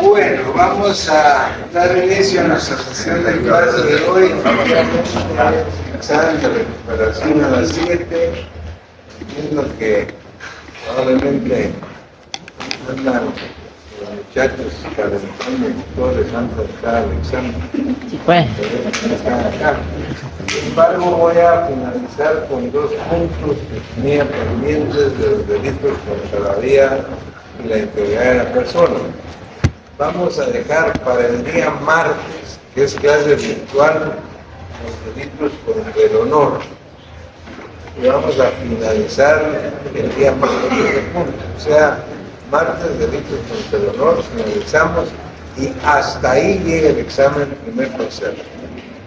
Bueno, vamos a dar inicio a nuestra sesión de clase de hoy. Examen de recuperación a las 7, viendo que probablemente andan los muchachos calentando motores antes de entrar al examen. Sí, pues. Sin embargo, voy a finalizar con 2 puntos que tenía pendientes de los delitos contra la vida y la integridad de la persona. Vamos a dejar para el día martes, que es clase virtual, los delitos contra el honor. Y vamos a finalizar el día martes de punto. O sea, martes, delitos contra el honor, finalizamos y hasta ahí llega el examen primer parcial.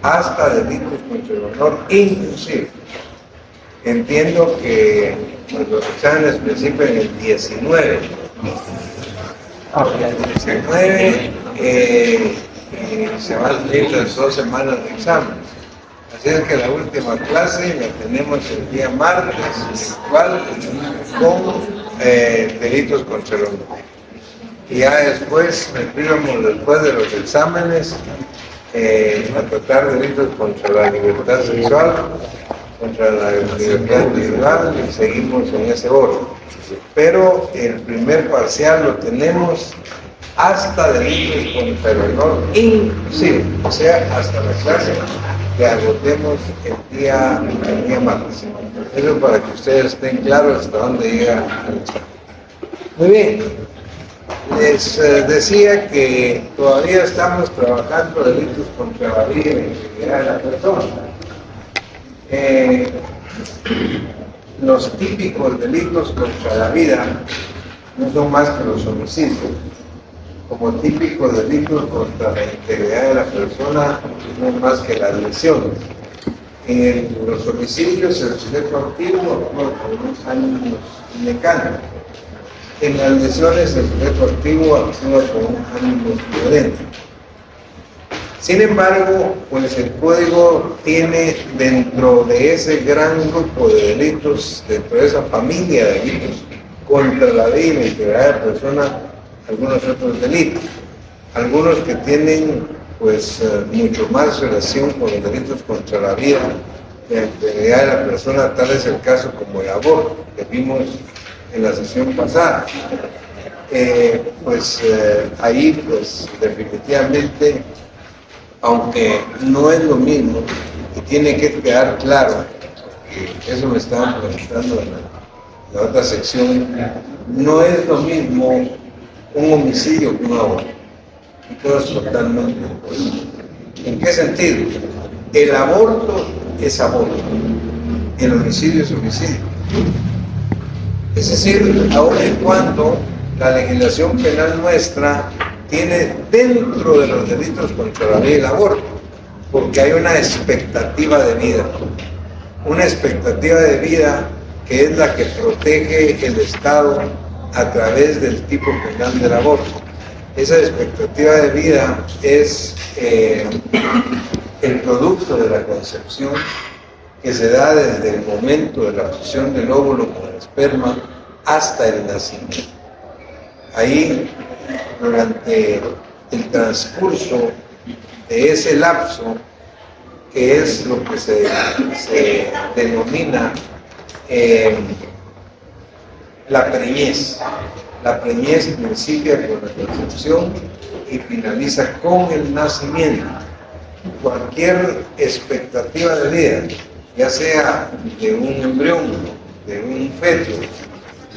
Hasta delitos contra el honor, inclusive. Entiendo que pues, los exámenes principian el 19. El 19 se van a tener las 2 semanas de examen. Así es que la última clase la tenemos el día martes, virtual, con delitos contra el honor. Y ya después, después de los exámenes, a tratar delitos contra la libertad sexual, contra la libertad individual, y seguimos en ese orden. Pero el primer parcial lo tenemos hasta delitos contra el honor, inclusive, o sea, hasta la clase que agotemos el día martes. Eso para que ustedes estén claros hasta dónde llega el examen. Muy bien. Les decía que todavía estamos trabajando delitos contra la vida y la integridad de la persona. Los típicos delitos contra la vida no son más que los homicidios. Como típicos delitos contra la integridad de la persona no es más que las lesiones. En los homicidios el sujeto activo actúa con unos ánimos mecánicos. En las lesiones el sujeto activo actúa con un ánimo violento. Sin embargo, pues el código tiene dentro de ese gran grupo de delitos, dentro de esa familia de delitos contra la vida y la integridad de la persona, algunos otros delitos. Algunos que tienen pues mucho más relación con los delitos contra la vida y la integridad de la persona, tal es el caso como el aborto, que vimos en la sesión pasada. Ahí pues definitivamente, aunque no es lo mismo, y tiene que quedar claro, que eso me estaban preguntando en la otra sección, no es lo mismo un homicidio que un aborto. Y todo es totalmente diferente. ¿En qué sentido? El aborto es aborto, el homicidio es homicidio. Es decir, aun y cuando la legislación penal nuestra tiene dentro de los delitos contra la vida el aborto, porque hay una expectativa de vida. Una expectativa de vida que es la que protege el Estado a través del tipo penal del aborto. Esa expectativa de vida es el producto de la concepción que se da desde el momento de la fusión del óvulo con el esperma hasta el nacimiento. Ahí, durante el transcurso de ese lapso, que es lo que se denomina la preñez. La preñez principia con la concepción y finaliza con el nacimiento. Cualquier expectativa de vida, ya sea de un embrión, de un feto,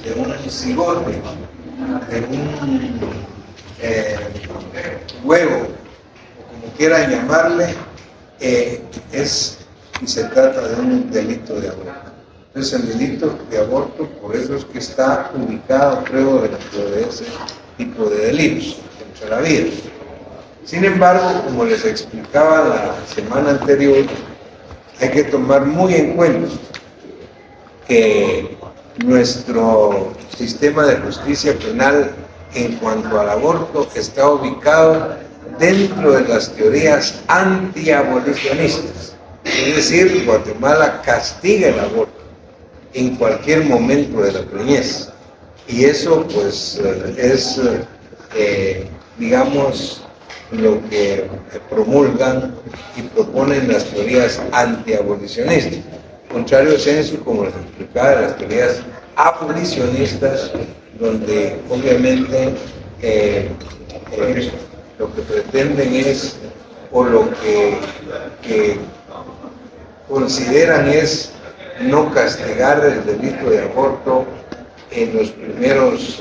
de un cigote, de un huevo, o como quieran llamarle, y se trata de un delito de aborto. Entonces el delito de aborto, por eso es que está ubicado, creo, dentro de ese tipo de delitos contra la vida. Sin embargo, como les explicaba la semana anterior, hay que tomar muy en cuenta que nuestro sistema de justicia penal en cuanto al aborto está ubicado dentro de las teorías antiabolicionistas. Es decir, Guatemala castiga el aborto en cualquier momento de la preñez Y eso pues es, digamos, lo que promulgan y proponen las teorías antiabolicionistas. Contrario sensu, como les explicaba, de las teorías abolicionistas, donde obviamente lo que pretenden es, o lo que consideran es no castigar el delito de aborto en los primeros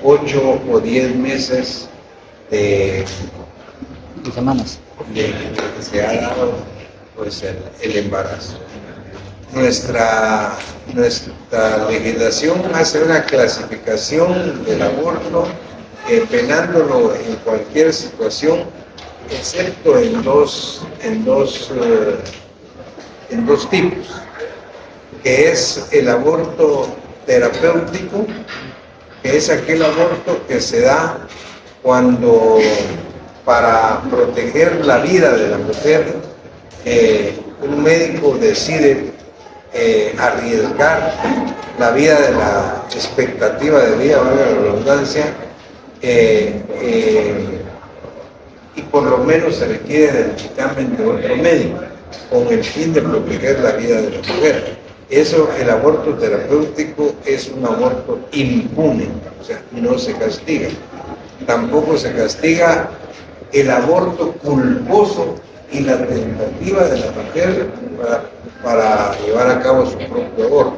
8 o 10 meses de semanas de que se ha dado pues, el embarazo. Nuestra legislación hace una clasificación del aborto, penándolo en cualquier situación, excepto en dos tipos, que es el aborto terapéutico, que es aquel aborto que se da cuando, para proteger la vida de la mujer, un médico decide arriesgar la vida de la expectativa de vida, valga la redundancia, y por lo menos se requiere del dictamen de otro médico con el fin de proteger la vida de la mujer. Eso, el aborto terapéutico es un aborto impune, o sea, no se castiga. Tampoco se castiga el aborto culposo y la tentativa de la mujer para llevar a cabo su propio aborto.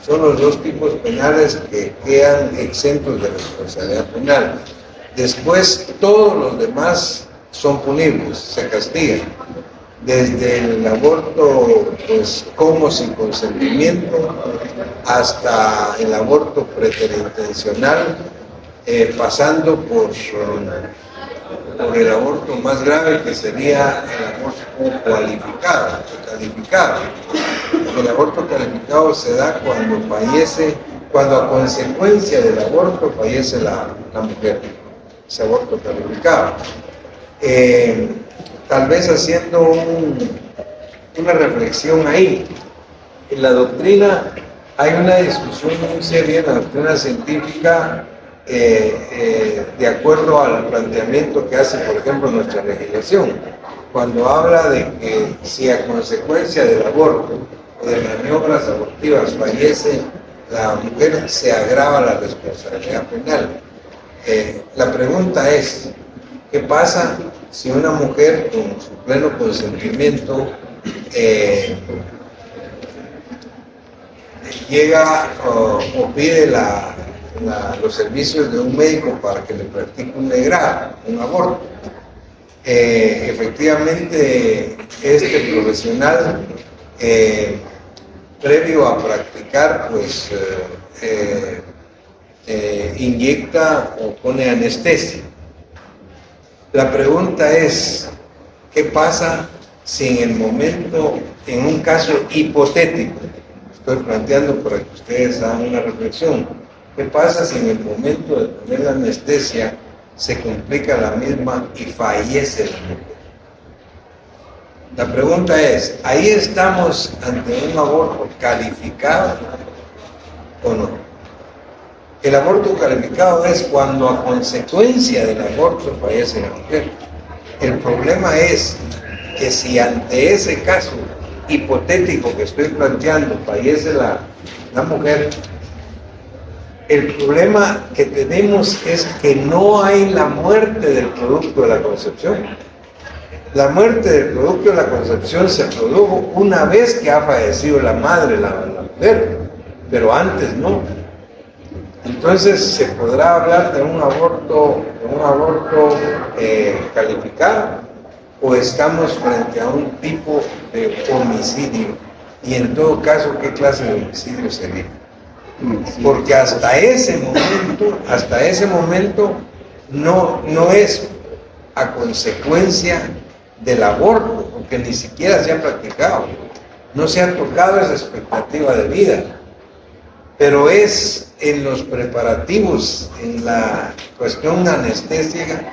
Son los dos tipos penales que quedan exentos de responsabilidad penal. Después, todos los demás son punibles, se castigan. Desde el aborto, pues, como sin consentimiento, hasta el aborto preterintentionnal, pasando por el aborto más grave, que sería el aborto calificado. El aborto calificado se da cuando a consecuencia del aborto fallece la mujer. Ese aborto calificado. Tal vez haciendo una reflexión ahí. En la doctrina hay una discusión muy seria, en la doctrina científica, de acuerdo al planteamiento que hace, por ejemplo, nuestra legislación, cuando habla de que si a consecuencia del aborto o de maniobras abortivas fallece la mujer, se agrava la responsabilidad penal. La pregunta es, ¿qué pasa si una mujer con su pleno consentimiento llega o pide los servicios de un médico para que le practique un legrado, un aborto? Efectivamente, este profesional, previo a practicar, pues inyecta o pone anestesia. La pregunta es, ¿qué pasa si en el momento, en un caso hipotético, estoy planteando para que ustedes hagan una reflexión, ¿qué pasa si en el momento de poner la anestesia se complica la misma y fallece la mujer? La pregunta es, ¿ahí estamos ante un aborto calificado o no? El aborto calificado es cuando a consecuencia del aborto fallece la mujer. El problema es que si ante ese caso hipotético que estoy planteando fallece la mujer, el problema que tenemos es que no hay la muerte del producto de la concepción. La muerte del producto de la concepción se produjo una vez que ha fallecido la madre, la mujer, pero antes no. Entonces, ¿se podrá hablar de un aborto calificado? ¿O estamos frente a un tipo de homicidio? Y en todo caso, ¿qué clase de homicidio sería? Porque hasta ese momento no es a consecuencia del aborto, porque ni siquiera se ha practicado. No se ha tocado esa expectativa de vida. Pero es en los preparativos, en la cuestión anestésica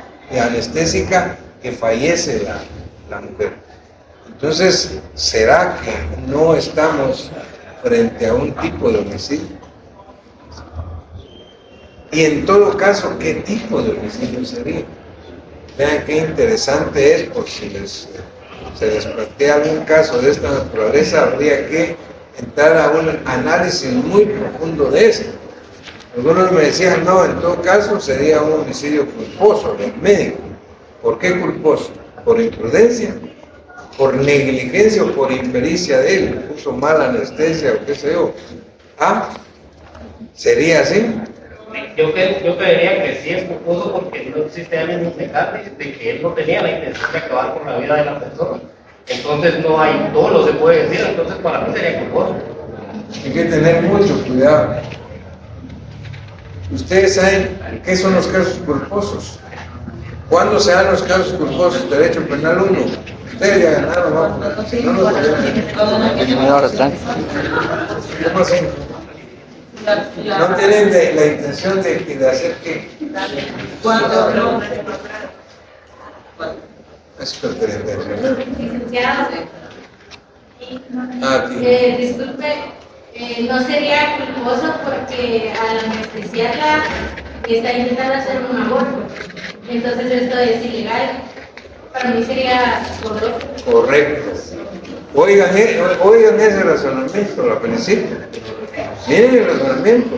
que fallece la mujer. Entonces, ¿será que no estamos frente a un tipo de homicidio? Y en todo caso, ¿qué tipo de homicidio sería? Vean qué interesante es, por si se les plantea algún caso de esta naturaleza, habría que entrar a un análisis muy profundo de esto. Algunos me decían, no, en todo caso sería un homicidio culposo del médico. ¿Por qué culposo? ¿Por imprudencia? ¿Por negligencia o por impericia de él? ¿Puso mala anestesia o qué sé yo? ¿Ah? ¿Sería así? Yo creería que sí es culposo porque no existe ánimo de que él no tenía la intención de acabar con la vida de la persona. Entonces no hay dolo, se puede decir, entonces para mí sería culposo. Hay que tener mucho cuidado. Ustedes saben qué son los casos culposos. ¿Cuándo se dan los casos culposos? Derecho penal 1. Ustedes ya ganaron, ¿no? Si no, nos verán. ¿Cómo así? No tienen la intención de hacer que... Es preterintencional. Licenciado, disculpe, no sería culposo porque al anestesiarla está intentando hacer un aborto, entonces esto es ilegal. Para mí sería doloso. Correcto. Oigan ese razonamiento, la felicito. Miren el razonamiento.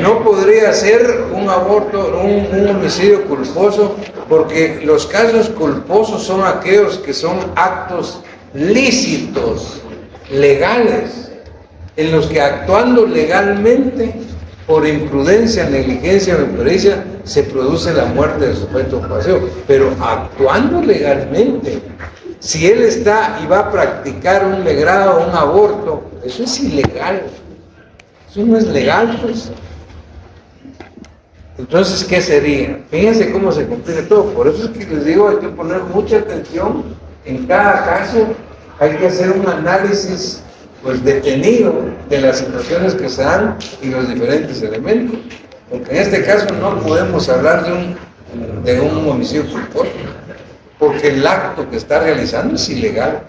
No podría ser un aborto, un homicidio culposo, porque los casos culposos son aquellos que son actos lícitos, legales, en los que actuando legalmente, por imprudencia, negligencia o impericia, se produce la muerte del sujeto de paseo. Pero actuando legalmente, si él está y va a practicar un legrado o un aborto, eso es ilegal. Eso no es legal, pues. Entonces, ¿qué sería? Fíjense cómo se complica todo. Por eso es que les digo, hay que poner mucha atención en cada caso. Hay que hacer un análisis, pues, detenido de las situaciones que se dan y los diferentes elementos. Porque en este caso no podemos hablar de un homicidio culposo, porque el acto que está realizando es ilegal.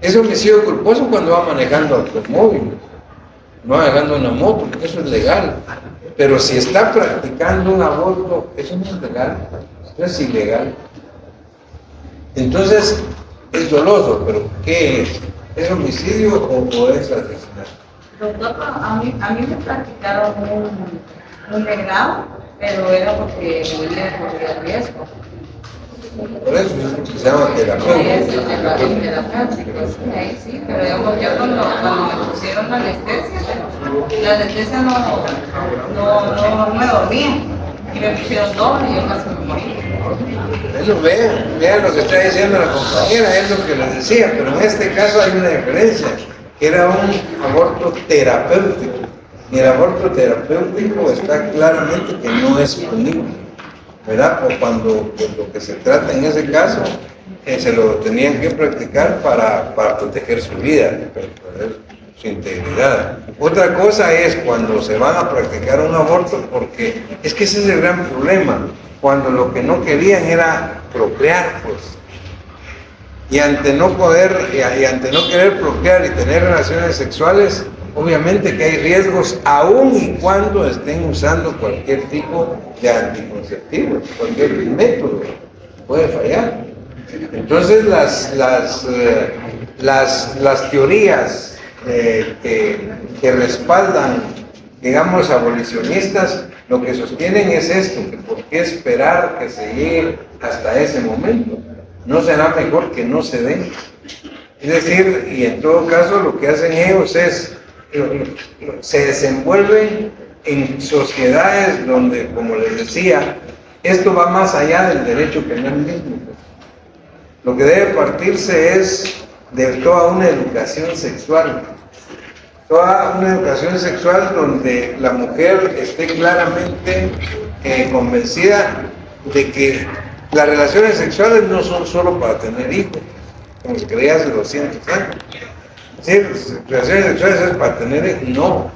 Es homicidio culposo cuando va manejando automóviles, no manejando una moto, porque eso es legal. Pero si está practicando un aborto, eso no es legal, eso es ilegal. Entonces, es doloso, pero ¿qué es? ¿Es homicidio o es asesinato? Doctor, a mí me practicaron un legrado, pero era porque mi vida corría riesgo. Por eso se llama terapéutico. Sí, ahí sí, pero digamos, ya cuando me pusieron la anestesia no me dormía. Y me pusieron doble y yo casi me morí. Eso, vean lo que está diciendo la compañera, es lo que les decía, pero en este caso hay una diferencia, que era un aborto terapéutico. Y el aborto terapéutico está claramente que no es punible, ¿verdad? O cuando lo que se trata en ese caso, se lo tenían que practicar para proteger su vida, para proteger su integridad. Otra cosa es cuando se van a practicar un aborto, porque es que ese es el gran problema, cuando lo que no querían era procrear, pues. Y ante no querer procrear y tener relaciones sexuales, obviamente que hay riesgos aun y cuando estén usando cualquier tipo de anticonceptivo, cualquier método puede fallar. Entonces las teorías que respaldan, digamos, abolicionistas, lo que sostienen es esto, que por qué esperar que se llegue hasta ese momento. ¿No será mejor que no se den? Es decir, y en todo caso lo que hacen ellos es, se desenvuelven en sociedades donde, como les decía, esto va más allá del derecho penal mismo. Lo que debe partirse es de toda una educación sexual. Toda una educación sexual donde la mujer esté claramente convencida de que las relaciones sexuales no son solo para tener hijos, como se creía hace 200 años. Sí, relaciones sexuales es para tener hijos, no.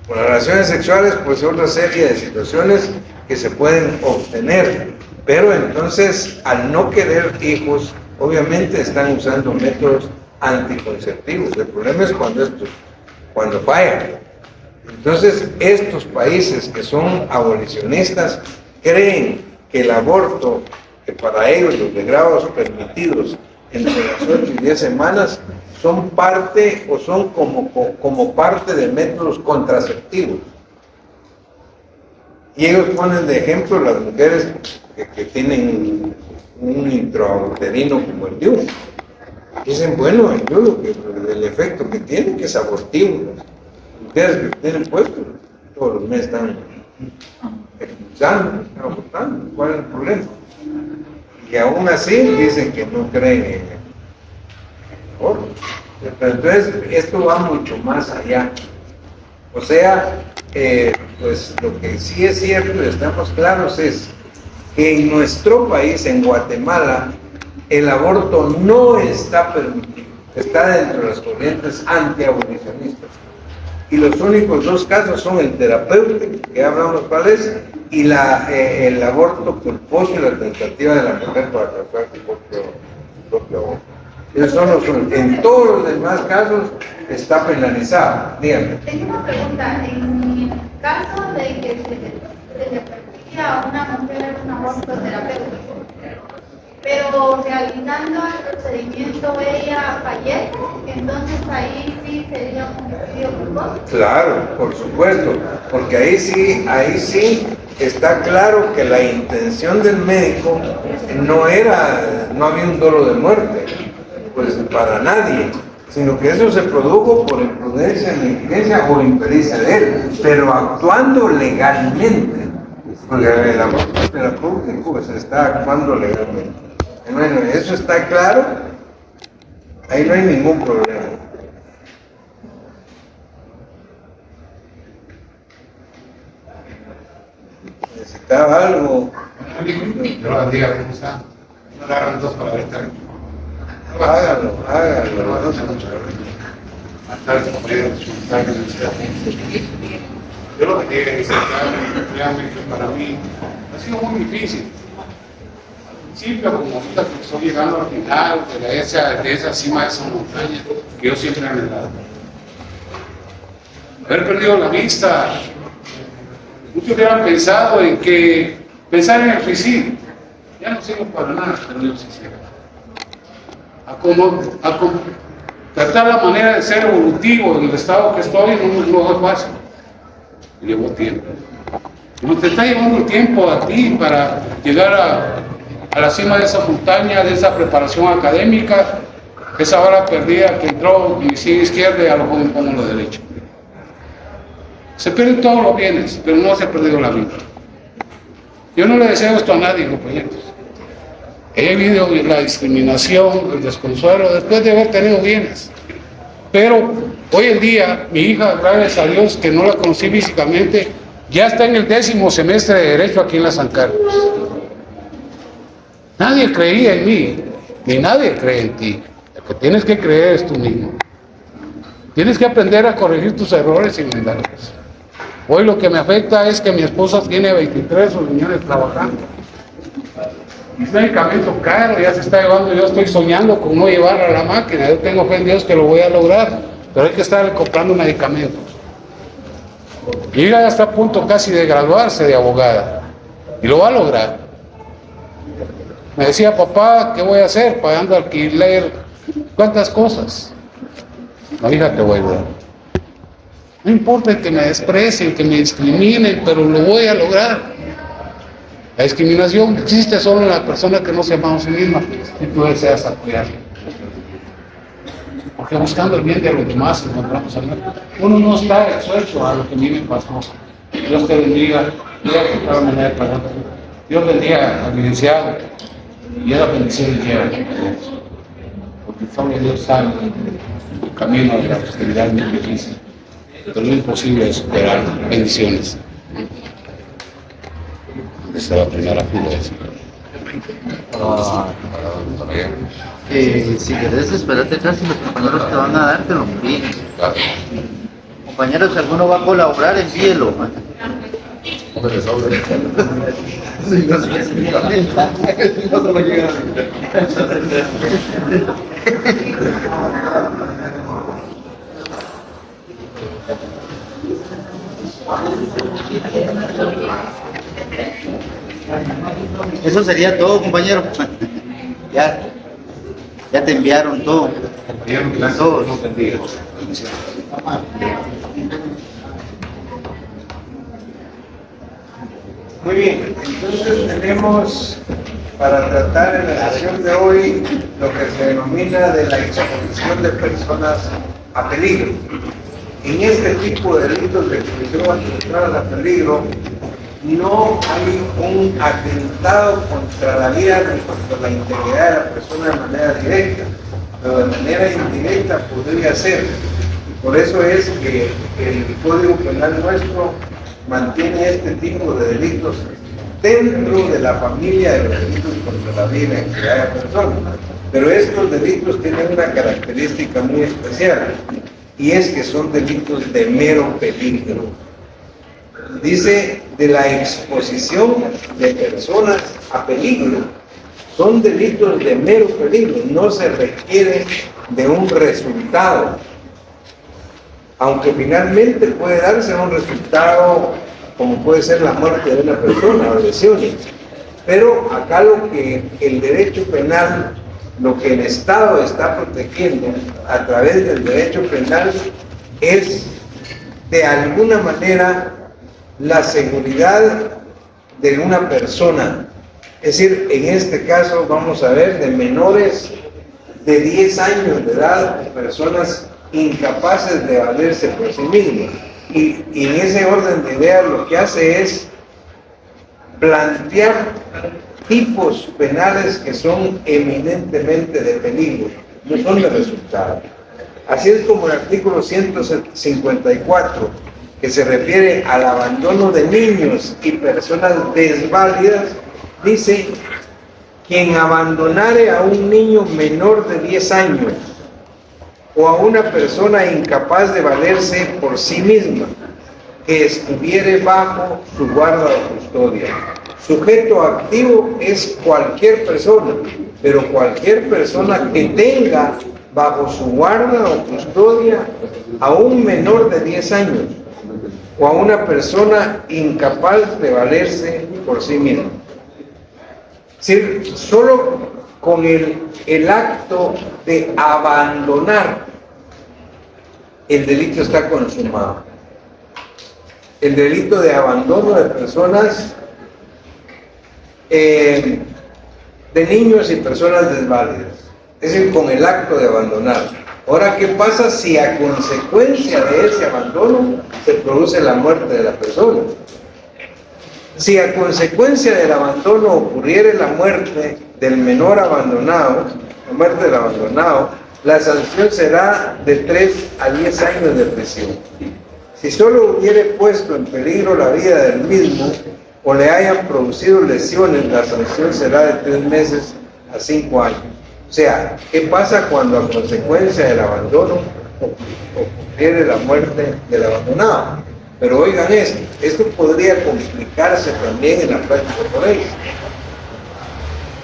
Con las relaciones sexuales, pues otra serie de situaciones que se pueden obtener, pero entonces al no querer hijos, obviamente están usando métodos anticonceptivos. El problema es cuando fallan. Entonces, estos países que son abolicionistas creen que el aborto, que para ellos los degrados permitidos entre las 8 y 10 semanas, son parte o son como parte de métodos contraceptivos. Y ellos ponen de ejemplo las mujeres que tienen un intrauterino como el de uno. Dicen, bueno, yo lo que el efecto que tiene, que es abortivo. Mujeres que tienen puesto, todos los meses están expulsando, están abortando. ¿Cuál es el problema? Y aún así dicen que no creen en el aborto. Pero entonces, esto va mucho más allá. O sea, pues lo que sí es cierto y estamos claros es que en nuestro país, en Guatemala, el aborto no está permitido, está dentro de las corrientes antiabolicionistas. Y los únicos dos casos son el terapéutico, que hablamos cuál es, y el aborto culposo y la tentativa de la mujer para causar su propio aborto. Esos son en todos los demás casos está penalizado. Dígame. Tengo una pregunta. En caso de que se le permitía a una mujer un aborto terapéutico, pero realizando el procedimiento ella fallece, entonces ahí sí sería un homicidio culposo. Claro, por supuesto, porque ahí sí está claro que la intención del médico no había un dolo de muerte, pues para nadie, sino que eso se produjo por imprudencia, negligencia o impericia de él, pero actuando legalmente, porque el aborto terapéutico se está actuando legalmente. Bueno, eso está claro, ahí no hay ningún problema. ¿Necesitaba algo? Yo lo bendiga, ¿cómo está? No agarran dos para ahorita. Hágalo. Yo lo bendiga, realmente para mí ha sido muy difícil. Sí, pero como ahorita que estoy llegando al final de esa cima de esa montaña que yo siempre he anhelado. Haber perdido la vista, muchos hubieran pensado pensar en el suicidio. Ya no sirve para nada, pero yo sí sirve. Tratar la manera de ser evolutivo en el estado que estoy no es fácil. Llevó tiempo. No te está llevando el tiempo a ti para llegar a la cima de esa montaña, de esa preparación académica, esa hora perdida que entró mi sien izquierda y a lo mejor me pongo lo derecho. Se pierden todos los bienes, pero no se ha perdido la vida. Yo no le deseo esto a nadie, compañeros. He vivido la discriminación, el desconsuelo, después de haber tenido bienes. Pero hoy en día, mi hija, gracias a Dios, que no la conocí físicamente, ya está en el 10º semestre de Derecho aquí en la San Carlos. Nadie creía en mí, ni nadie cree en ti. El que tienes que creer es tú mismo. Tienes que aprender a corregir tus errores y enmendarlos. Hoy lo que me afecta es que mi esposa tiene 23 señores trabajando. Mis medicamentos caros, ya se está llevando, yo estoy soñando con no llevarla a la máquina, yo tengo fe en Dios que lo voy a lograr, pero hay que estar comprando medicamentos. Mi hija ya está a punto casi de graduarse de abogada, y lo va a lograr. Me decía, papá, ¿qué voy a hacer? Pagando alquiler, ¿cuántas cosas? No, hija, te voy a ayudar. No importa que me desprecien, que me discriminen, pero lo voy a lograr. La discriminación existe solo en la persona que no se ama a sí misma y tú deseas apoyarla. Porque buscando el bien de los demás encontramos al mundo. Uno no está expuesto a lo que a mí me pasó. Dios te bendiga. Dios bendiga al licenciado y a la bendición que quiera. Porque solo Dios sabe el camino de la prosperidad es muy difícil. Pero lo imposible es superar. Bendiciones. Esa es la primera fila de si querés esperarte casi los compañeros te van a dar, te lo envíen. Claro. Compañeros, si alguno va a colaborar, envíelo. Eso sería todo, compañero. Ya, ya te enviaron todo. Todo. Muy bien, entonces tenemos para tratar en la sesión de hoy lo que se denomina de la exposición de personas a peligro. En este tipo de delitos de exposición a personas a peligro no hay un atentado contra la vida ni contra la integridad de la persona de manera directa, pero de manera indirecta podría ser. Por eso es que el Código Penal nuestro mantiene este tipo de delitos dentro de la familia de los delitos contra la vida y la integridad de la persona. Pero estos delitos tienen una característica muy especial, y es que son delitos de mero peligro. Dice de la exposición de personas a peligro. Son delitos de mero peligro, no se requiere de un resultado. Aunque finalmente puede darse un resultado como puede ser la muerte de una persona o lesiones. Pero acá lo que el derecho penal, lo que el Estado está protegiendo a través del derecho penal es de alguna manera la seguridad de una persona. Es decir, en este caso vamos a ver de menores de 10 años de edad, personas incapaces de valerse por sí mismos. Y en ese orden de ideas lo que hace es plantear tipos penales que son eminentemente de peligro, no son de resultado. Así es como el artículo 154, que se refiere al abandono de niños y personas desválidas, dice: quien abandonare a un niño menor de 10 años o a una persona incapaz de valerse por sí misma, que estuviere bajo su guarda o custodia. Sujeto activo es cualquier persona, pero cualquier persona que tenga bajo su guarda o custodia a un menor de 10 años o a una persona incapaz de valerse por sí misma. Es decir, solo con el acto de abandonar, el delito está consumado. El delito de abandono de personas, de niños y personas desválidas, es decir, con el acto de abandonar. Ahora, ¿qué pasa si a consecuencia de ese abandono se produce la muerte de la persona? Si a consecuencia del abandono ocurriere la muerte del menor abandonado, la muerte del abandonado, la sanción será de 3 a 10 años de prisión. Si solo hubiere puesto en peligro la vida del mismo o le hayan producido lesiones, la sanción será de 3 meses a 5 años. O sea, ¿qué pasa cuando a consecuencia del abandono ocurriere la muerte del abandonado? Pero oigan esto podría complicarse también en la práctica forense.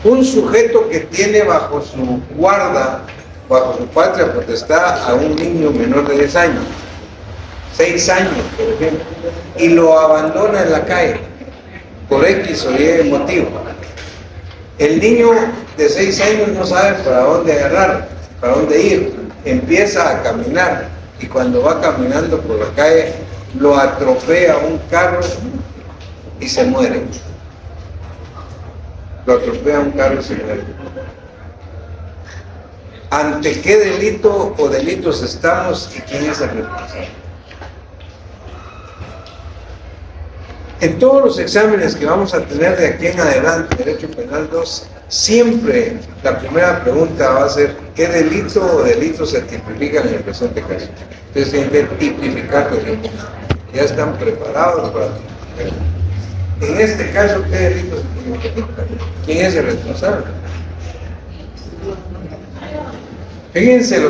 Un sujeto que tiene bajo su guarda, bajo su patria potestad, a un niño menor de 10 años, 6 años, por ejemplo, y lo abandona en la calle, por X o Y motivo. El niño de 6 años no sabe para dónde agarrar, para dónde ir, empieza a caminar, y cuando va caminando por la calle, lo atropella un carro y se muere. Lo atropella un carro y se muere. ¿Ante qué delito o delitos estamos y quién es el responsable? En todos los exámenes que vamos a tener de aquí en adelante, Derecho Penal 2, siempre la primera pregunta va a ser: ¿qué delito o delitos se tipifican en el presente caso? Ustedes tienen que tipificar los delitos. Ya están preparados para tipificar. En este caso, ¿qué delitos se tipifican? ¿Quién es el responsable? Fíjense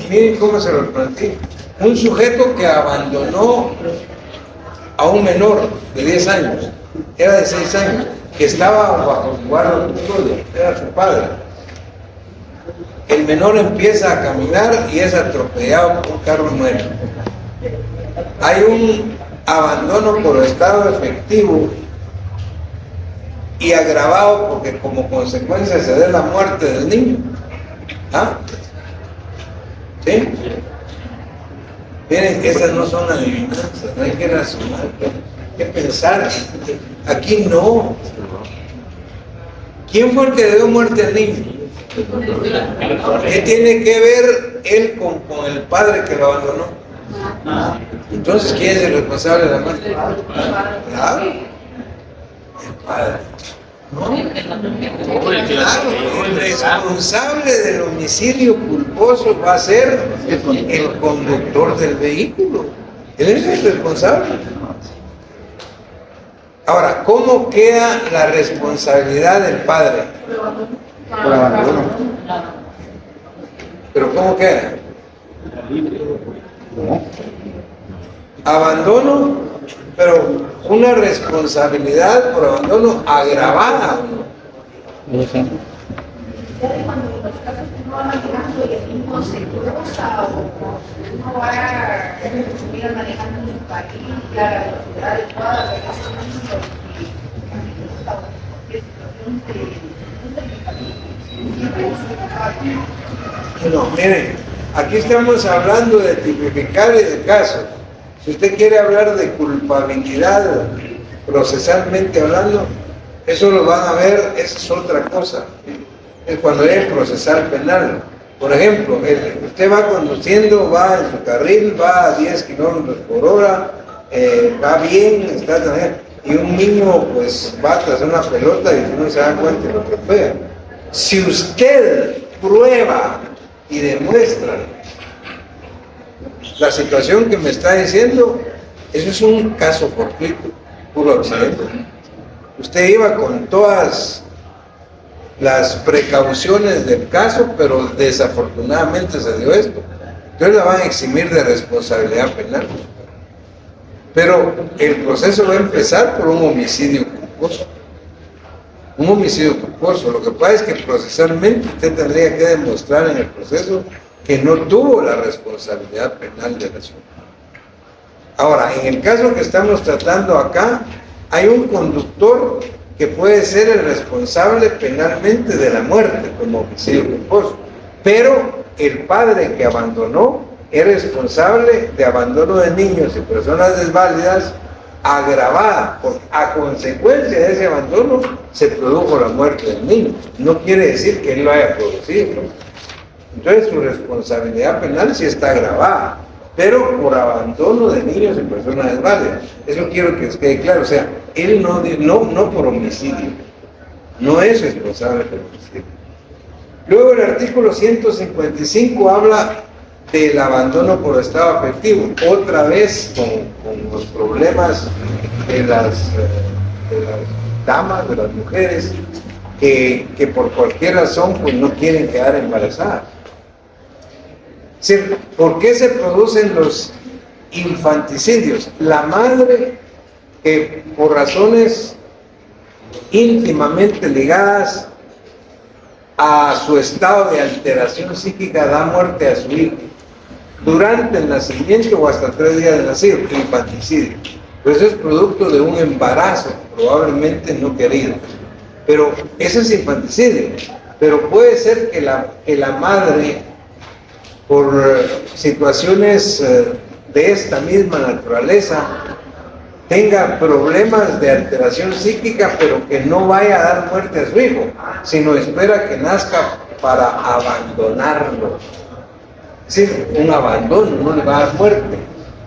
miren cómo se lo plantea. Un sujeto que abandonó a un menor de 10 años, era de 6 años, que estaba bajo su guarda de custodia, era su padre. El menor empieza a caminar y es atropellado por un carro y muere. Hay un abandono por estado efectivo y agravado porque como consecuencia se dé la muerte del niño. ¿Ah? ¿Sí? Miren, esas no son adivinanzas, no hay que razonar, hay que pensar. Aquí no. ¿Quién fue el que dio muerte al niño? ¿Qué tiene que ver él con el padre que lo abandonó? Entonces, ¿quién es el responsable de la muerte? Claro, el padre. ¿No? Claro, el responsable del homicidio culposo va a ser el conductor del vehículo. Él es el responsable. Ahora, ¿cómo queda la responsabilidad del padre? Por abandono. ¿Pero cómo queda? ¿No? Abandono, pero una responsabilidad por abandono agravada. No sé. Cuando los casos que uno va manejando y el niño se cruza o uno va manejando en su país y a la velocidad adecuada, No, miren, aquí estamos hablando de tipificar el caso. Si usted quiere hablar de culpabilidad procesalmente hablando, eso lo van a ver, esa es otra cosa. Es cuando es procesal penal. Por ejemplo, usted va conduciendo, va en su carril, va a 10 kilómetros por hora, va bien, está bien, y un niño pues va tras una pelota y uno se da cuenta y lo atropella. Si usted prueba y demuestra la situación que me está diciendo, eso es un caso fortuito, puro accidente. Usted iba con todas las precauciones del caso, pero desafortunadamente se dio esto. Entonces la van a eximir de responsabilidad penal. Pero el proceso va a empezar por un homicidio culposo. Un homicidio culposo. Lo que pasa es que procesalmente usted tendría que demostrar en el proceso que no tuvo la responsabilidad penal del asunto. Ahora, en el caso que estamos tratando acá, hay un conductor que puede ser el responsable penalmente de la muerte como homicidio culposo, pero el padre que abandonó es responsable de abandono de niños y personas desválidas agravada, porque a consecuencia de ese abandono se produjo la muerte del niño. No quiere decir que él lo haya producido, ¿no? Entonces su responsabilidad penal sí está agravada, pero por abandono de niños y personas desválidas. Eso quiero que quede claro. O sea, él no por homicidio, no es responsable por homicidio. Luego el artículo 155 habla del abandono por estado afectivo, otra vez con los problemas de las damas, de las mujeres, que por cualquier razón pues no quieren quedar embarazadas. ¿Por qué se producen los infanticidios? La madre que por razones íntimamente ligadas a su estado de alteración psíquica da muerte a su hijo durante el nacimiento o hasta 3 días de nacido, infanticidio. Pues eso es producto de un embarazo probablemente no querido, pero eso es infanticidio. Pero puede ser que la madre, por situaciones de esta misma naturaleza, tenga problemas de alteración psíquica, pero que no vaya a dar muerte a su hijo, sino espera que nazca para abandonarlo. Sí, un abandono, no le va a dar muerte.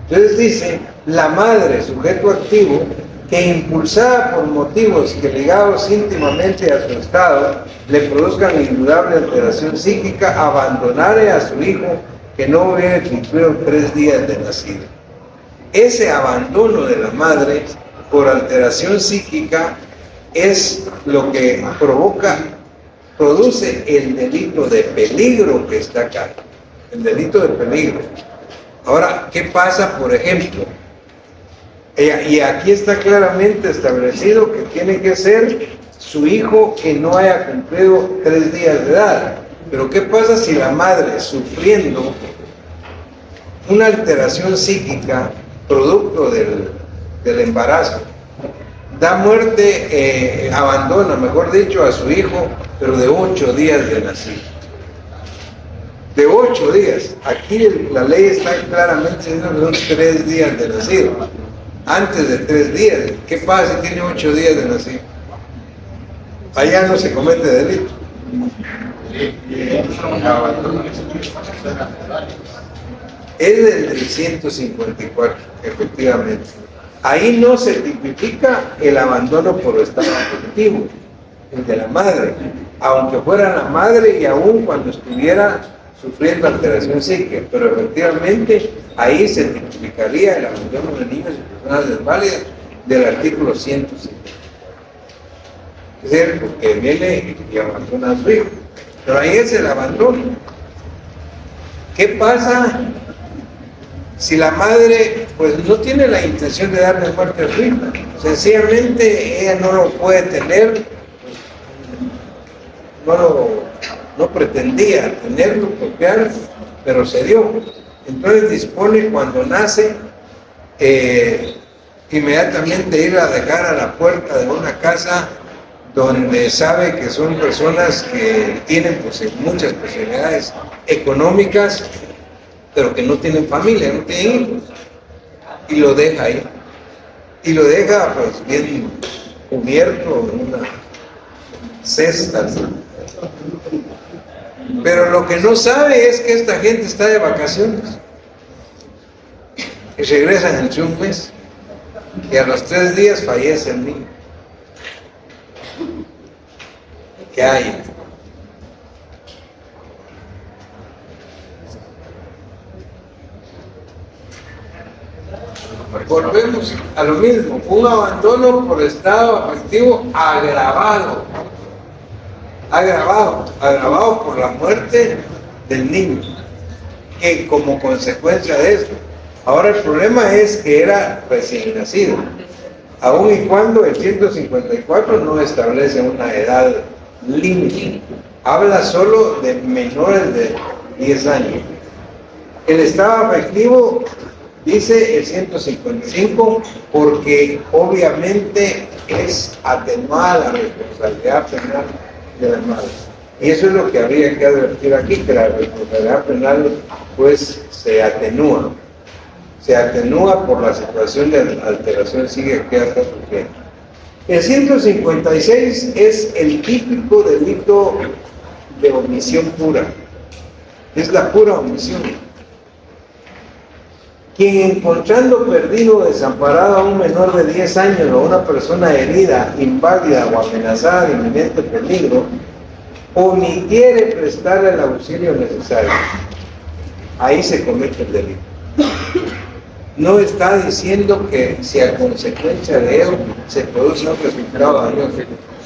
Entonces dice, la madre, sujeto activo, que impulsada por motivos que ligados íntimamente a su estado, le produzcan indudable alteración psíquica, abandonare a su hijo que no hubiera cumplido 3 días de nacido. Ese abandono de la madre por alteración psíquica es lo que produce el delito de peligro que está acá. El delito de peligro. Ahora, ¿qué pasa, por ejemplo? Y aquí está claramente establecido que tiene que ser su hijo que no haya cumplido 3 días de edad. Pero ¿qué pasa si la madre, sufriendo una alteración psíquica producto del embarazo, da muerte, abandona, mejor dicho, a su hijo, pero de 8 días de nacido. De 8 días. Aquí la ley está claramente diciendo que son 3 días de nacido. Antes de 3 días. ¿Qué pasa si tiene 8 días de nacido? Allá no se comete delito. Es del 354, efectivamente. Ahí no se tipifica el abandono por estado afectivo, el de la madre, aunque fuera la madre y aún cuando estuviera sufriendo alteración psíquica, pero efectivamente ahí se tipificaría el abandono de niños y personas desválidas del artículo 150. Es decir, porque viene y abandona a su hijo, pero ahí es el abandono. ¿Qué pasa si la madre pues no tiene la intención de darle muerte a su hijo? Sencillamente ella no lo puede tener, no pretendía tenerlo, copiar, pero se dio. Entonces dispone cuando nace inmediatamente ir a dejar a la puerta de una casa donde sabe que son personas que tienen pues muchas posibilidades económicas, pero que no tienen familia, no tienen hijos, y lo deja ahí. Y lo deja pues bien cubierto en una cesta. Pero lo que no sabe es que esta gente está de vacaciones y regresan en un mes y a los 3 días fallece el niño. ¿Qué hay? Volvemos a lo mismo, un abandono por estado afectivo agravado por la muerte del niño, que como consecuencia de esto. Ahora el problema es que era recién nacido, aun y cuando el 154 no establece una edad límite, habla solo de menores de 10 años. El estado afectivo dice el 155 porque obviamente es atenuada la responsabilidad penal de las madres. Y eso es lo que habría que advertir aquí, que la responsabilidad penal pues se atenúa por la situación de alteración psíquica que está sufriendo. El 156 es el típico delito de omisión pura, es la pura omisión. Quien encontrando perdido o desamparado a un menor de 10 años o a una persona herida, inválida o amenazada de inminente peligro, omitiere prestarle el auxilio necesario, ahí se comete el delito. No está diciendo que si a consecuencia de ello se produce un resultado dañoso.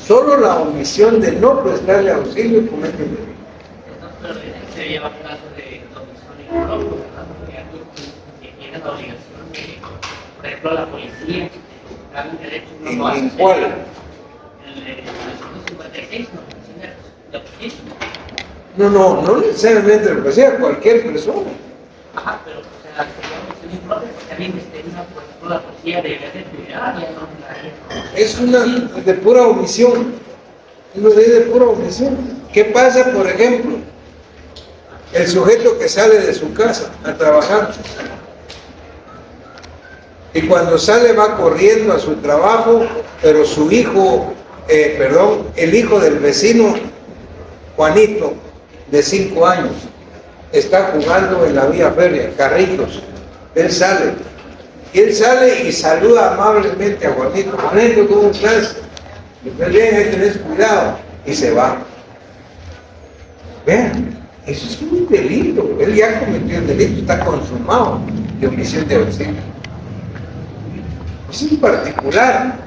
Solo la omisión de no prestarle auxilio comete el delito. Entonces, se lleva un caso de omisión económica, ¿verdad? Porque aquí tiene la obligación de, por ejemplo, la policía, da un derecho. ¿En cuál? En el 156, la policía. No necesariamente la policía, cualquier persona. Ajá, pero, o sea, digamos, porque también la policía debe de cuidar, ya no. Es una de pura omisión. Es una ley de pura omisión. ¿Qué pasa, por ejemplo? El sujeto que sale de su casa a trabajar y cuando sale va corriendo a su trabajo, pero su hijo, el hijo del vecino Juanito, de 5 años, está jugando en la vía férrea, carritos. Él sale y saluda amablemente a Juanito. Juanito, ¿cómo estás? Dice, bien, ahí tenés cuidado. Y se va. Vean, eso es un delito. Él ya cometió el delito, está consumado de omisión de auxilio. Es un particular.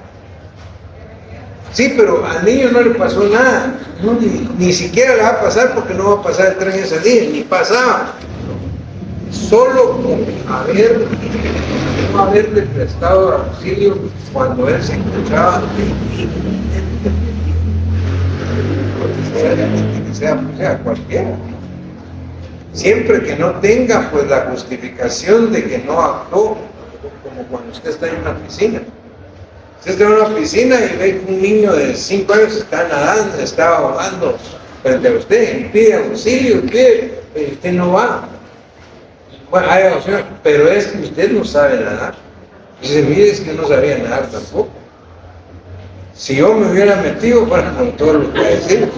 Sí, pero al niño no le pasó nada. No, ni siquiera le va a pasar porque no va a pasar el tren ese día, ni pasaba. Solo con no haberle prestado auxilio cuando él se encontraba que sea cualquiera. Siempre que no tenga pues la justificación de que no actuó, como cuando usted está en una piscina. Usted está en una piscina y ve que un niño de 5 años está nadando, está ahogando frente a usted y pide auxilio, usted no va. Bueno, hay opción, pero es que usted no sabe nadar. Dice, mire, es que no sabía nadar tampoco. Si yo me hubiera metido, bueno, con todo lo que voy a decir.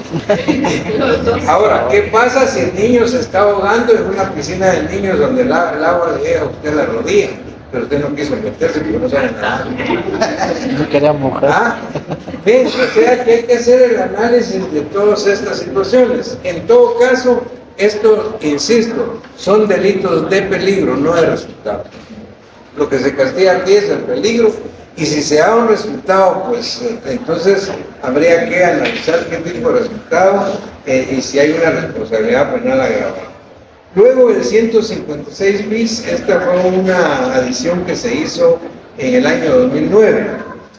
Ahora, ¿qué pasa si el niño se está ahogando en una piscina de niños donde el agua le llega a usted a la rodilla? Pero usted no quiso meterse porque no sabe nadar. No quería mojar. Ah, bien, o sea que hay que hacer el análisis de todas estas situaciones. En todo caso, esto, insisto, son delitos de peligro, no de resultado. Lo que se castiga aquí es el peligro, y si se da un resultado, pues entonces habría que analizar qué tipo de resultado y si hay una responsabilidad penal agravada. Luego el 156 bis, esta fue una adición que se hizo en el año 2009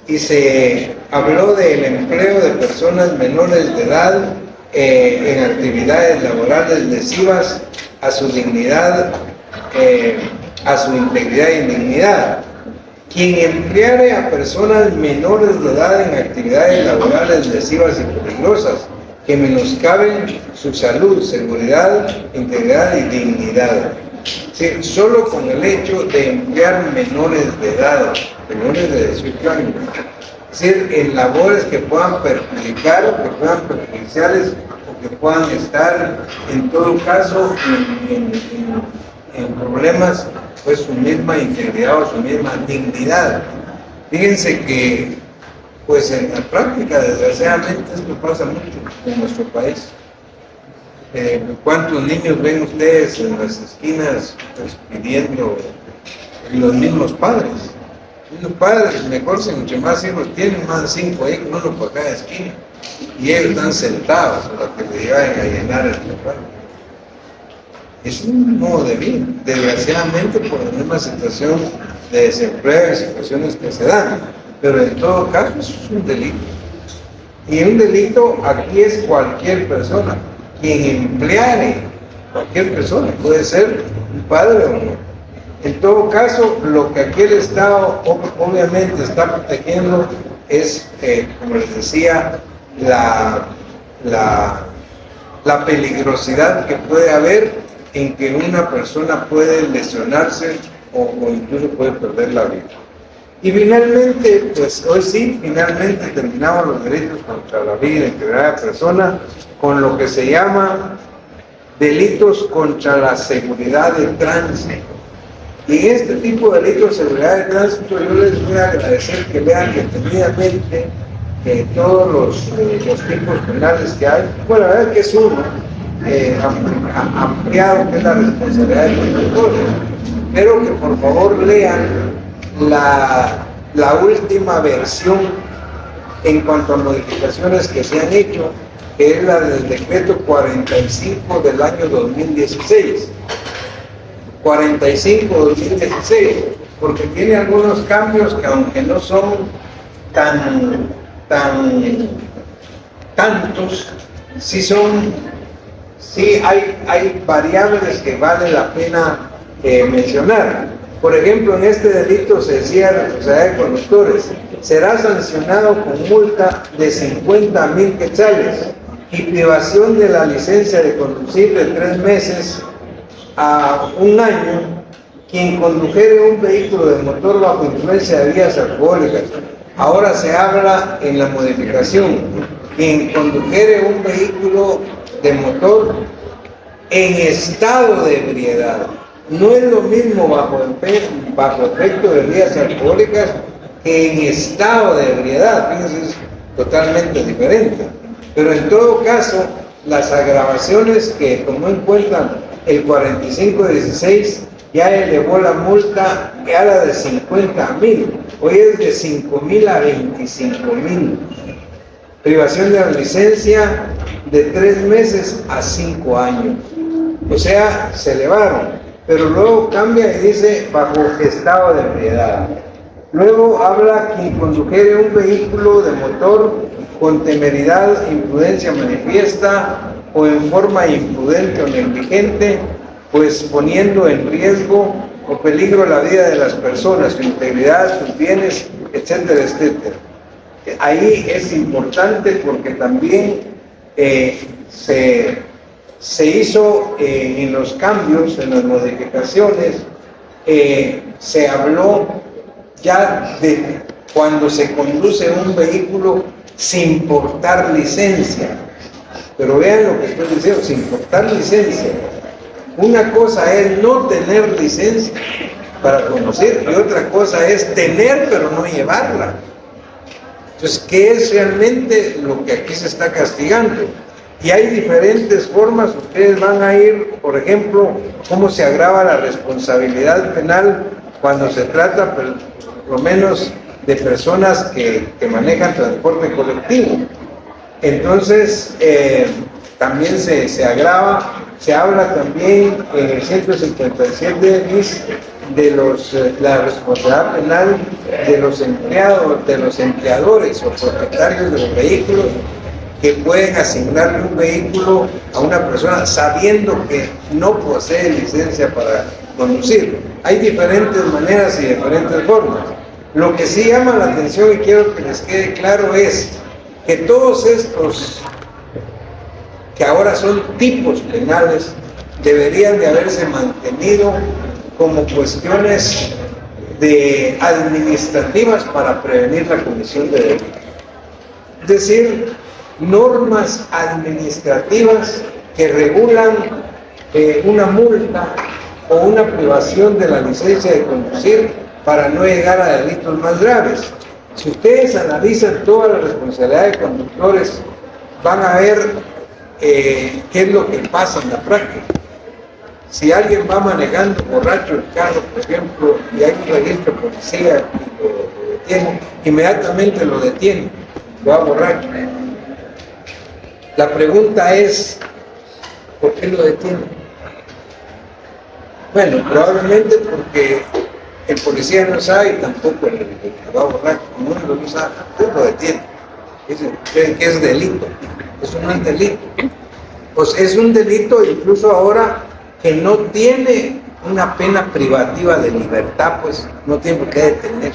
y se habló del empleo de personas menores de edad en actividades laborales lesivas a su dignidad, a su integridad y dignidad. Quien empleare a personas menores de edad en actividades laborales lesivas y peligrosas que menoscaben su salud, seguridad, integridad y dignidad. Sí, solo con el hecho de emplear menores de edad, menores de 18 años, es decir, en labores que puedan perjudicar, que puedan perjudiciales o que puedan estar, en todo caso, en problemas, pues su misma integridad o su misma dignidad. Fíjense que, pues en la práctica, desgraciadamente, esto pasa mucho en nuestro país. ¿Cuántos niños ven ustedes en las esquinas pues, pidiendo los mismos padres? Los padres, mejor si mucho más hijos tienen, más 5 ahí, uno por cada esquina. Y ellos están sentados para que le lleguen a llenar el lugar. Es un modo de vida, desgraciadamente por la misma situación de desempleo y situaciones que se dan, pero en todo caso eso es un delito. Y un delito aquí es cualquier persona, quien empleare, cualquier persona, puede ser un padre o no. En todo caso, lo que aquí el Estado obviamente está protegiendo es, como les decía, la peligrosidad que puede haber en que una persona puede lesionarse o incluso puede perder la vida. Y finalmente, pues hoy sí, finalmente terminamos los delitos contra la vida y la integridad de la persona con lo que se llama delitos contra la seguridad de tránsito. Y en este tipo de delitos de seguridad de tránsito yo les voy a agradecer que vean detenidamente todos los tipos penales que hay. Bueno, la verdad que es uno ampliado, que es la responsabilidad del conductor, pero que por favor lean la última versión en cuanto a modificaciones que se han hecho, que es la del decreto 45 del año 2016. 45-2016, porque tiene algunos cambios que aunque no son tantos, sí hay variables que vale la pena mencionar. Por ejemplo, en este delito se decía responsabilidad de conductores, será sancionado con multa de 50,000 quetzales y privación de la licencia de conducir de 3 meses a 1 año quien condujere un vehículo de motor bajo influencia de bebidas alcohólicas. Ahora se habla en la modificación, quien condujere un vehículo de motor en estado de ebriedad. No es lo mismo bajo efecto de bebidas alcohólicas que en estado de ebriedad. Fíjense, es totalmente diferente. Pero en todo caso, las agravaciones que tomó en cuenta el 45-16 ya elevó la multa a la de 50,000, hoy es de 5,000 a 25,000. Privación de la licencia de 3 meses a 5 años. O sea, se elevaron, pero luego cambia y dice bajo estado de ebriedad. Luego habla quien condujere un vehículo de motor con temeridad, imprudencia manifiesta o en forma imprudente o negligente, pues poniendo en riesgo o peligro la vida de las personas, su integridad, sus bienes, etcétera, etcétera. Ahí es importante porque también se hizo en los cambios, en las modificaciones, se habló ya de cuando se conduce un vehículo sin portar licencia. Pero vean lo que estoy diciendo, sin portar licencia. Una cosa es no tener licencia para conducir y otra cosa es tener pero no llevarla. Entonces, ¿qué es realmente lo que aquí se está castigando? Y hay diferentes formas. Ustedes van a ir, por ejemplo, cómo se agrava la responsabilidad penal cuando se trata, por lo menos, de personas que manejan transporte colectivo. Entonces, también se agrava. Se habla también en el 157 bis de la responsabilidad penal de los empleados, de los empleadores o propietarios de los vehículos que pueden asignarle un vehículo a una persona sabiendo que no posee licencia para conducir. Hay diferentes maneras y diferentes formas. Lo que sí llama la atención y quiero que les quede claro es que todos estos que ahora son tipos penales deberían de haberse mantenido como cuestiones administrativas para prevenir la comisión de delitos. Es decir, normas administrativas que regulan una multa o una privación de la licencia de conducir para no llegar a delitos más graves. Si ustedes analizan toda la responsabilidad de conductores, van a ver qué es lo que pasa en la práctica. Si alguien va manejando borracho el carro, por ejemplo, y hay un registro de policía y lo detiene, inmediatamente lo detiene, va borracho. La pregunta es, ¿por qué lo detiene? Bueno, probablemente porque el policía no sabe y tampoco el que va borracho, como uno no sabe, lo detiene. Creen que es delito. Eso no es delito. Pues es un delito incluso ahora que no tiene una pena privativa de libertad, pues no tiene por qué detener.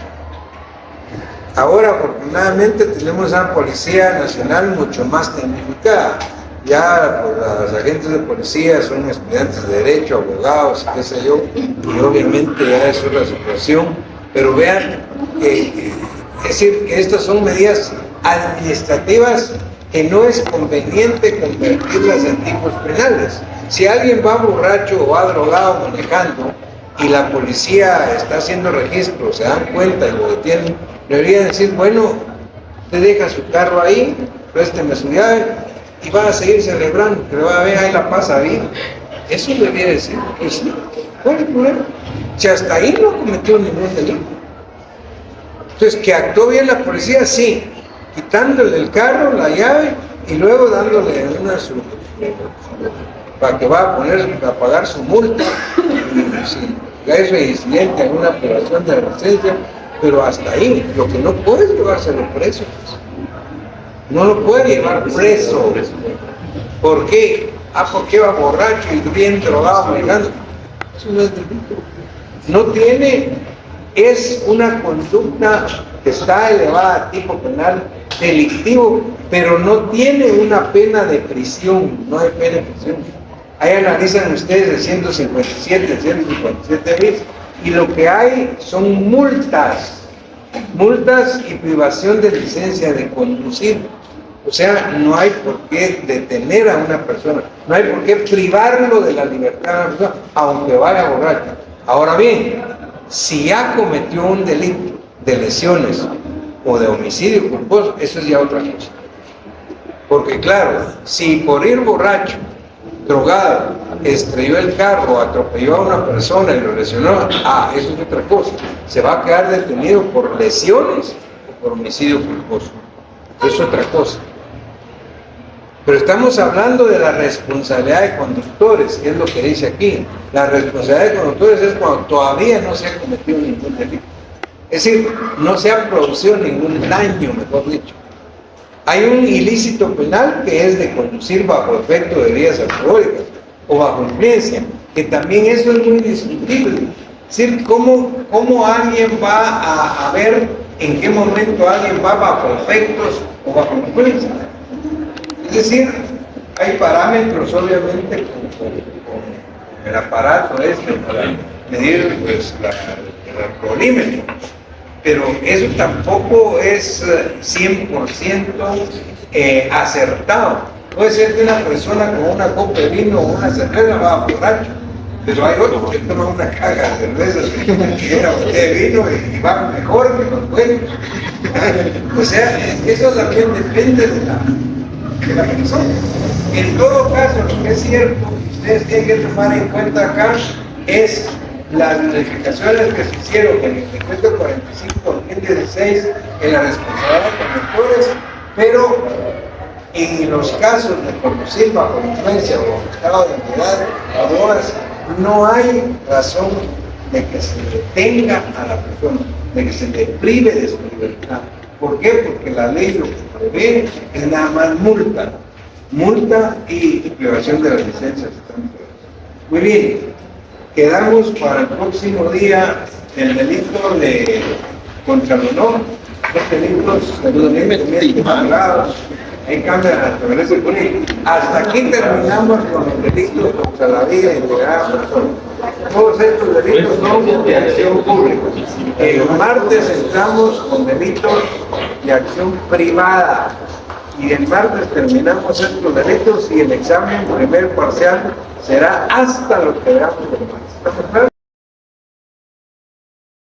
Ahora afortunadamente tenemos a la Policía Nacional mucho más tecnificada. Ya pues, los agentes de policía son estudiantes de derecho, abogados, qué sé yo, y obviamente ya eso es la situación. Pero vean, es decir, que estas son medidas administrativas que no es conveniente convertirlas en tipos penales. Si alguien va borracho o va drogado manejando y la policía está haciendo registro, se dan cuenta y lo detienen, deberían decir, bueno, usted deja su carro ahí, présteme su llave y va a seguir celebrando, que va a ver, ahí la pasa bien. Eso debería decir, que sí, ¿cuál es el problema? Si hasta ahí no cometió ningún delito. Entonces, que actuó bien la policía, sí, quitándole el carro, la llave y luego dándole una para que va a pagar su multa y si es reincidente en una privación de licencia, pero hasta ahí. Lo que no puede es llevárselo preso, pues. No lo puede llevar preso. ¿Por qué? Porque va borracho y bien drogado manejando. Eso no es delito. No tiene, es una conducta que está elevada a tipo penal delictivo, pero no tiene una pena de prisión, no hay pena de prisión. Ahí analizan ustedes el 157 bis, y lo que hay son multas y privación de licencia de conducir. O sea, no hay por qué detener a una persona, no hay por qué privarlo de la libertad de una persona, aunque vaya borracho. Ahora bien, si ya cometió un delito de lesiones o de homicidio culposo, eso es ya otra cosa. Porque claro, si por ir borracho, drogado, estrelló el carro, atropelló a una persona y lo lesionó, eso es otra cosa. Se va a quedar detenido por lesiones o por homicidio culposo. Eso es otra cosa. Pero estamos hablando de la responsabilidad de conductores, que es lo que dice aquí. La responsabilidad de conductores es cuando todavía no se ha cometido ningún delito. Es decir, no se ha producido ningún daño, mejor dicho. Hay un ilícito penal que es de conducir bajo efecto de bebidas alcohólicas o bajo influencia, que también eso es muy discutible. Es decir, ¿cómo alguien va a ver en qué momento alguien va bajo efectos o bajo influencia. Es decir, hay parámetros obviamente con el aparato este para medir pues, el alcoholímetro, pero eso tampoco es 100% acertado. Puede ser que una persona con una copa de vino o una cerveza va borracho, pero hay otros que toman una caja de cerveza que era de vino y van mejor que los buenos. O sea, eso también depende de la persona. En todo caso, lo que es cierto, ustedes tienen que tomar en cuenta acá es las verificaciones que se hicieron en el decreto 45/2016 en la responsabilidad de conductores, pero en los casos de conducir bajo influencia o estado de ebriedad o drogas, no hay razón de que se detenga a la persona, de que se le prive de su libertad. ¿Por qué? Porque la ley lo que prevé es nada más multa y privación de las licencias. Muy bien, quedamos para el próximo día el delito de contra el honor, los delitos evidentemente pagados. Ahí cambia la naturaleza jurídica. Hasta aquí terminamos con los delitos contra la vida y la persona. Todos estos delitos son de acción pública. El martes entramos con delitos de acción privada. Y el martes terminamos estos delitos y el examen primer parcial será hasta lo que veamos el martes. ¿Estamos claros?